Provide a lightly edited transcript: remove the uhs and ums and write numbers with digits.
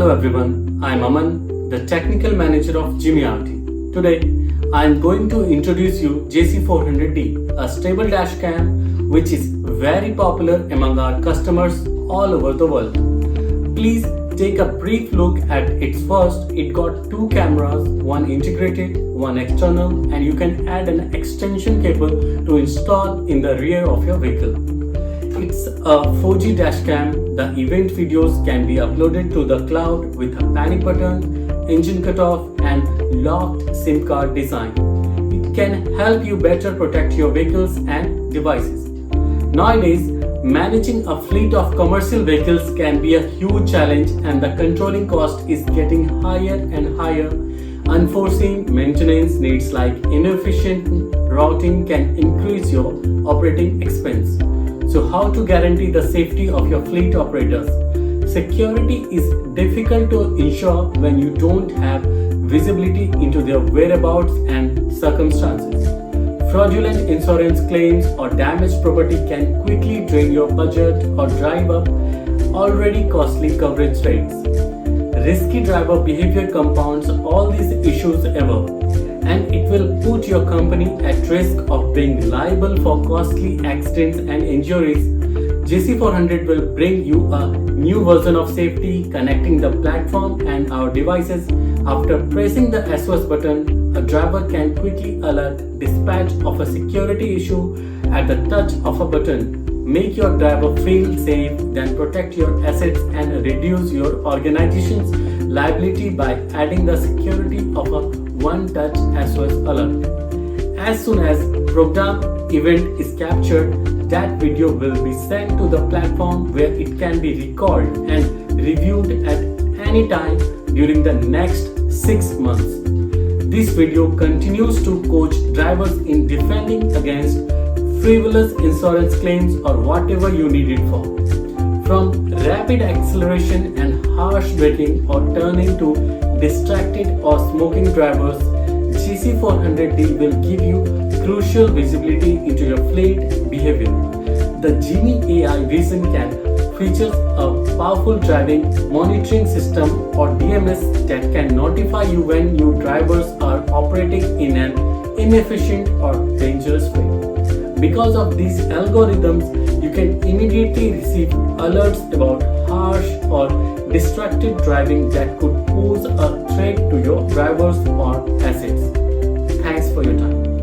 Hello everyone, I am Aman, the Technical Manager of JC400D. Today, I am going to introduce you JC400D, a stable dashcam which is very popular among our customers all over the world. Please take a brief look at its first. It got two cameras, one integrated, one external, and you can add an extension cable to install in the rear of your vehicle. It's a 4G dashcam. The event videos can be uploaded to the cloud with a panic button, engine cutoff, and locked SIM card design. It can help you better protect your vehicles and devices. Nowadays, managing a fleet of commercial vehicles can be a huge challenge, and the controlling cost is getting higher and higher. Unforeseen maintenance needs like inefficient routing can increase your operating expense. So how to guarantee the safety of your fleet operators? Security is difficult to ensure when you don't have visibility into their whereabouts and circumstances. Fraudulent insurance claims or damaged property can quickly drain your budget or drive up already costly coverage rates. Risky driver behavior compounds all these issues ever, and it will put your company at risk of being liable for costly accidents and injuries. JC400 will bring you a new version of safety, connecting the platform and our devices. After pressing the SOS button, a driver can quickly alert dispatch of a security issue at the touch of a button. Make your driver feel safe, then protect your assets and reduce your organization's liability by adding the security of a one-touch SOS alert. As soon as program event is captured, that video will be sent to the platform where it can be recalled and reviewed at any time during the next 6 months. This video continues to coach drivers in defending against frivolous insurance claims or whatever you need it for. From rapid acceleration and harsh braking or turning to distracted or smoking drivers, JC400D will give you crucial visibility into your fleet behavior. The Genie AI Vision can feature a powerful driving monitoring system or DMS that can notify you when your drivers are operating in an inefficient or dangerous way. Because of these algorithms, you can immediately receive alerts about harsh or distracted driving that could pose a threat to your drivers or assets. Thanks for your time.